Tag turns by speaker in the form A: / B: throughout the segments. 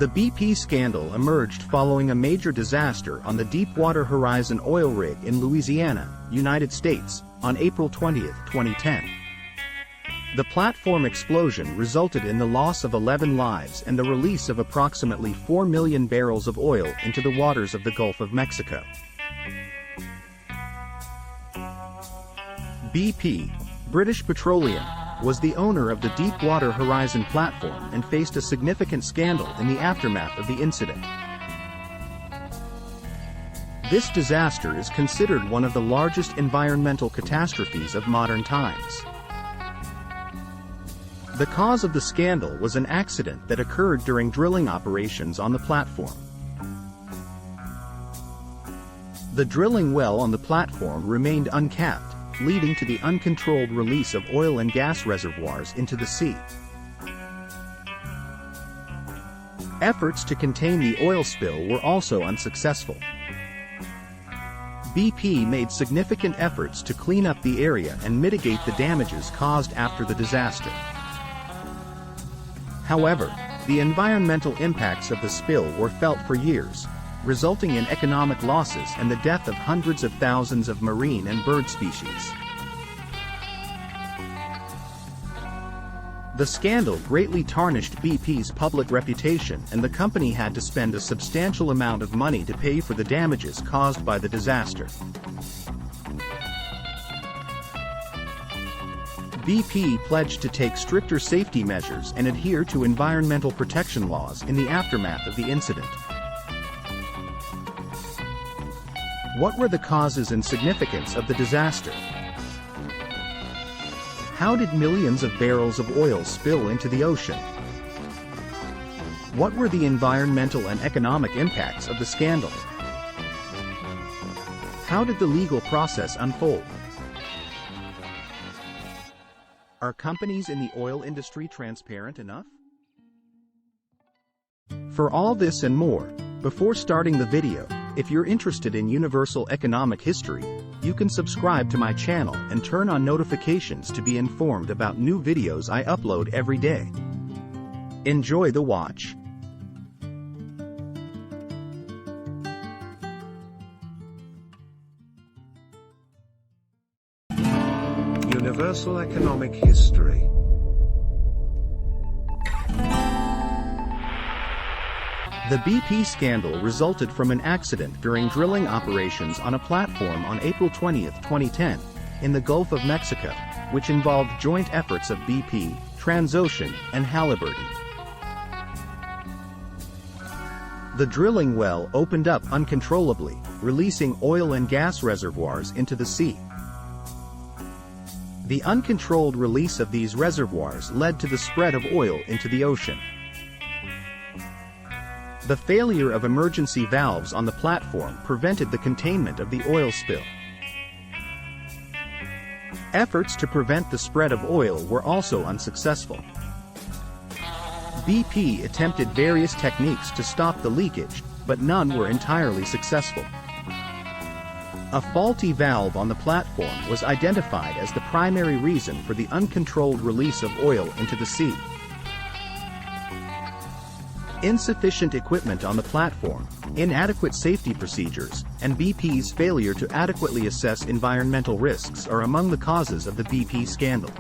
A: The BP scandal emerged following a major disaster on the Deepwater Horizon oil rig in Louisiana, United States, on April 20, 2010. The platform explosion resulted in the loss of 11 lives and the release of approximately 4 million barrels of oil into the waters of the Gulf of Mexico. BP, British Petroleum, was the owner of the Deepwater Horizon platform and faced a significant scandal in the aftermath of the incident. This disaster is considered one of the largest environmental catastrophes of modern times. The cause of the scandal was an accident that occurred during drilling operations on the platform. The drilling well on the platform remained uncapped, leading to the uncontrolled release of oil and gas reservoirs into the sea. Efforts to contain the oil spill were also unsuccessful. BP made significant efforts to clean up the area and mitigate the damages caused after the disaster. However, the environmental impacts of the spill were felt for years, resulting in economic losses and the death of hundreds of thousands of marine and bird species. The scandal greatly tarnished BP's public reputation, and the company had to spend a substantial amount of money to pay for the damages caused by the disaster. BP pledged to take stricter safety measures and adhere to environmental protection laws in the aftermath of the incident. What were the causes and significance of the disaster? How did millions of barrels of oil spill into the ocean? What were the environmental and economic impacts of the scandal? How did the legal process unfold? Are companies in the oil industry transparent enough? For all this and more, before starting the video, if you're interested in universal economic history, you can subscribe to my channel and turn on notifications to be informed about new videos I upload every day. Enjoy the watch.
B: Universal economic history.
A: The BP scandal resulted from an accident during drilling operations on a platform on April 20, 2010, in the Gulf of Mexico, which involved joint efforts of BP, Transocean, and Halliburton. The drilling well opened up uncontrollably, releasing oil and gas reservoirs into the sea. The uncontrolled release of these reservoirs led to the spread of oil into the ocean. The failure of emergency valves on the platform prevented the containment of the oil spill. Efforts to prevent the spread of oil were also unsuccessful. BP attempted various techniques to stop the leakage, but none were entirely successful. A faulty valve on the platform was identified as the primary reason for the uncontrolled release of oil into the sea. Insufficient equipment on the platform, inadequate safety procedures, and BP's failure to adequately assess environmental risks are among the causes of the BP scandal.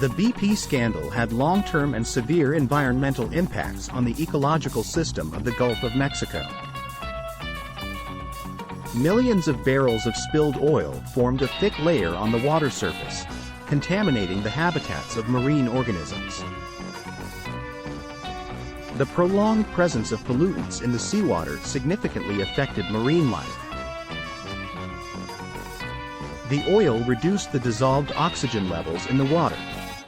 A: The BP scandal had long-term and severe environmental impacts on the ecological system of the Gulf of Mexico. Millions of barrels of spilled oil formed a thick layer on the water surface, contaminating the habitats of marine organisms. The prolonged presence of pollutants in the seawater significantly affected marine life. The oil reduced the dissolved oxygen levels in the water,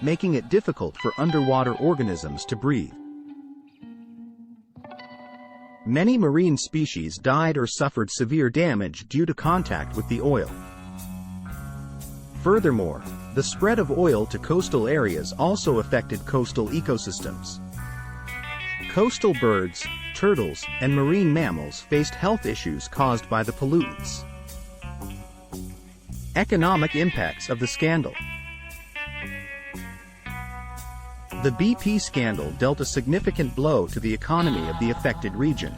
A: making it difficult for underwater organisms to breathe. Many marine species died or suffered severe damage due to contact with the oil. Furthermore, the spread of oil to coastal areas also affected coastal ecosystems. Coastal birds, turtles, and marine mammals faced health issues caused by the pollutants. Economic impacts of the scandal. The BP scandal dealt a significant blow to the economy of the affected region.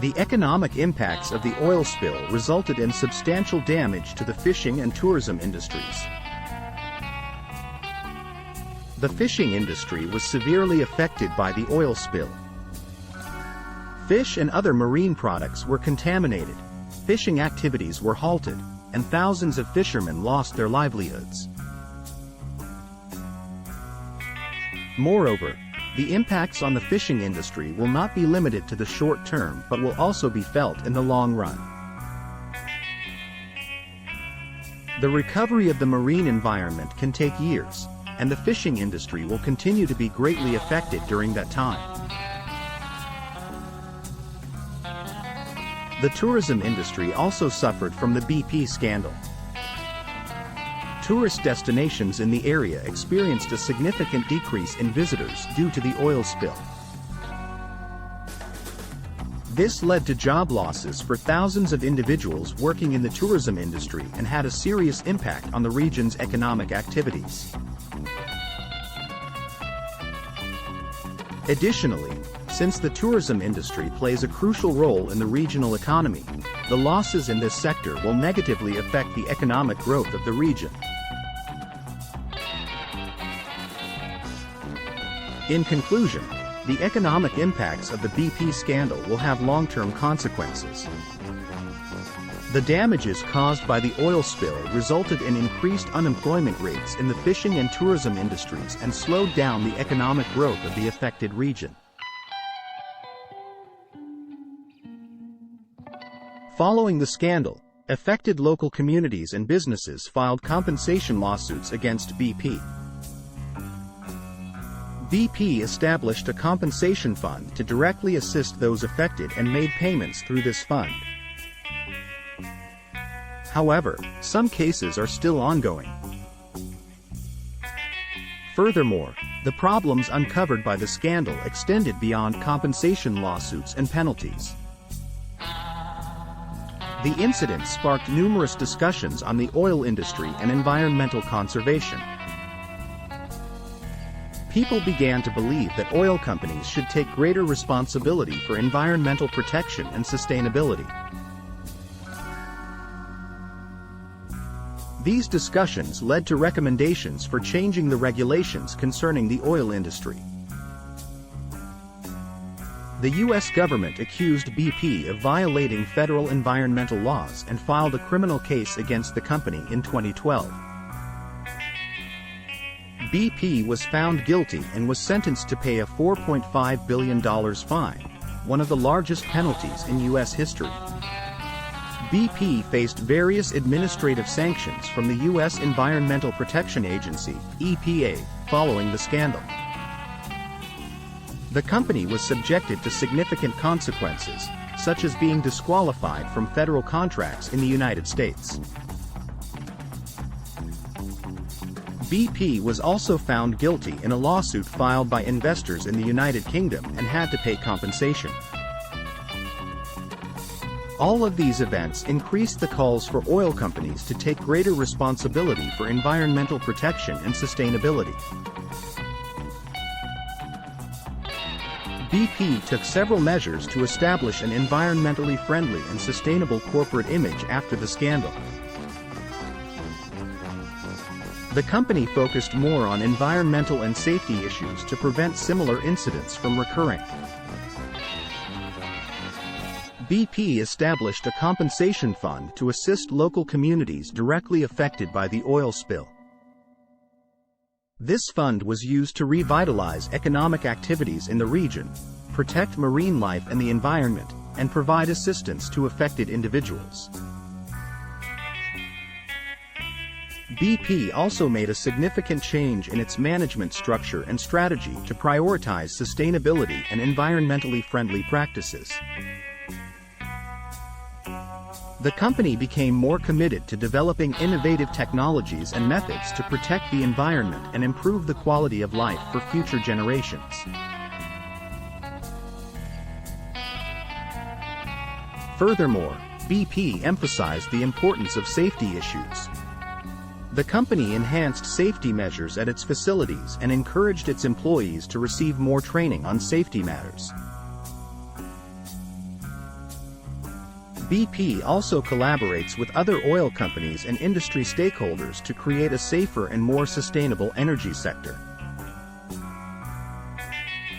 A: The economic impacts of the oil spill resulted in substantial damage to the fishing and tourism industries. The fishing industry was severely affected by the oil spill. Fish and other marine products were contaminated, fishing activities were halted, and thousands of fishermen lost their livelihoods. Moreover, the impacts on the fishing industry will not be limited to the short term but will also be felt in the long run. The recovery of the marine environment can take years, and the fishing industry will continue to be greatly affected during that time. The tourism industry also suffered from the BP scandal. Tourist destinations in the area experienced a significant decrease in visitors due to the oil spill. This led to job losses for thousands of individuals working in the tourism industry and had a serious impact on the region's economic activities. Additionally, since the tourism industry plays a crucial role in the regional economy, the losses in this sector will negatively affect the economic growth of the region. In conclusion, the economic impacts of the BP scandal will have long-term consequences. The damages caused by the oil spill resulted in increased unemployment rates in the fishing and tourism industries and slowed down the economic growth of the affected region. Following the scandal, affected local communities and businesses filed compensation lawsuits against BP. BP established a compensation fund to directly assist those affected and made payments through this fund. However, some cases are still ongoing. Furthermore, the problems uncovered by the scandal extended beyond compensation lawsuits and penalties. The incident sparked numerous discussions on the oil industry and environmental conservation. People began to believe that oil companies should take greater responsibility for environmental protection and sustainability. These discussions led to recommendations for changing the regulations concerning the oil industry. The U.S. government accused BP of violating federal environmental laws and filed a criminal case against the company in 2012. BP was found guilty and was sentenced to pay a $4.5 billion fine, one of the largest penalties in U.S. history. BP faced various administrative sanctions from the U.S. Environmental Protection Agency, EPA, following the scandal. The company was subjected to significant consequences, such as being disqualified from federal contracts in the United States. BP was also found guilty in a lawsuit filed by investors in the United Kingdom and had to pay compensation. All of these events increased the calls for oil companies to take greater responsibility for environmental protection and sustainability. BP took several measures to establish an environmentally friendly and sustainable corporate image after the scandal. The company focused more on environmental and safety issues to prevent similar incidents from recurring. BP established a compensation fund to assist local communities directly affected by the oil spill. This fund was used to revitalize economic activities in the region, protect marine life and the environment, and provide assistance to affected individuals. BP also made a significant change in its management structure and strategy to prioritize sustainability and environmentally friendly practices. The company became more committed to developing innovative technologies and methods to protect the environment and improve the quality of life for future generations. Furthermore, BP emphasized the importance of safety issues. The company enhanced safety measures at its facilities and encouraged its employees to receive more training on safety matters. BP also collaborates with other oil companies and industry stakeholders to create a safer and more sustainable energy sector.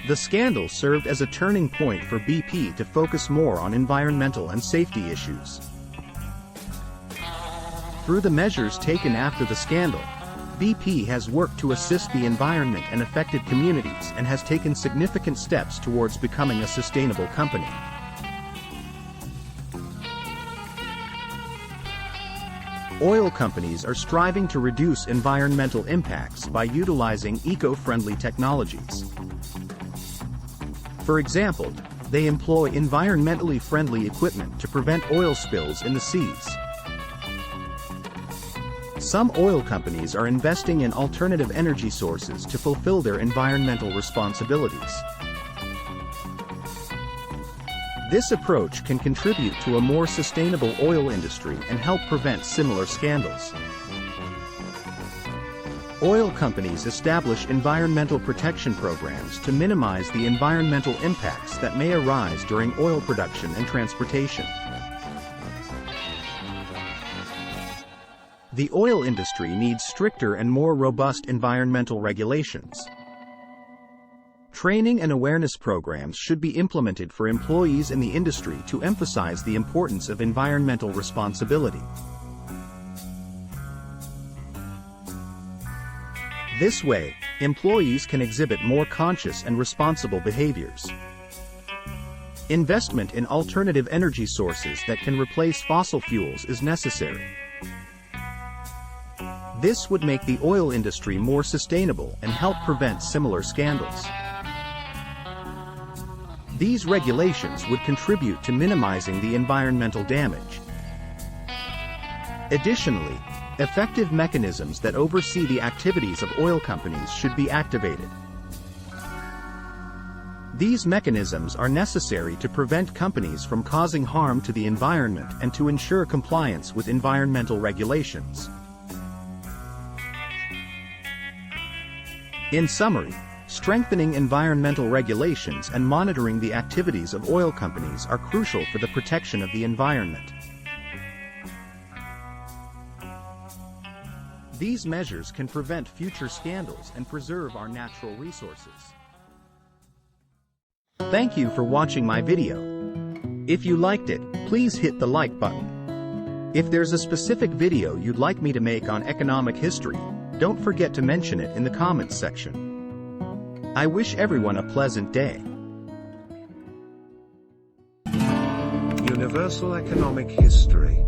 A: The scandal served as a turning point for BP to focus more on environmental and safety issues. Through the measures taken after the scandal, BP has worked to assist the environment and affected communities and has taken significant steps towards becoming a sustainable company. Oil companies are striving to reduce environmental impacts by utilizing eco-friendly technologies. For example, they employ environmentally friendly equipment to prevent oil spills in the seas. Some oil companies are investing in alternative energy sources to fulfill their environmental responsibilities. This approach can contribute to a more sustainable oil industry and help prevent similar scandals. Oil companies establish environmental protection programs to minimize the environmental impacts that may arise during oil production and transportation. The oil industry needs stricter and more robust environmental regulations. Training and awareness programs should be implemented for employees in the industry to emphasize the importance of environmental responsibility. This way, employees can exhibit more conscious and responsible behaviors. Investment in alternative energy sources that can replace fossil fuels is necessary. This would make the oil industry more sustainable and help prevent similar scandals. These regulations would contribute to minimizing the environmental damage. Additionally, effective mechanisms that oversee the activities of oil companies should be activated. These mechanisms are necessary to prevent companies from causing harm to the environment and to ensure compliance with environmental regulations. In summary, strengthening environmental regulations and monitoring the activities of oil companies are crucial for the protection of the environment. These measures can prevent future scandals and preserve our natural resources. Thank you for watching my video. If you liked it, please hit the like button. If there's a specific video you'd like me to make on economic history, don't forget to mention it in the comments section. I wish everyone a pleasant day.
B: Universal Economic History.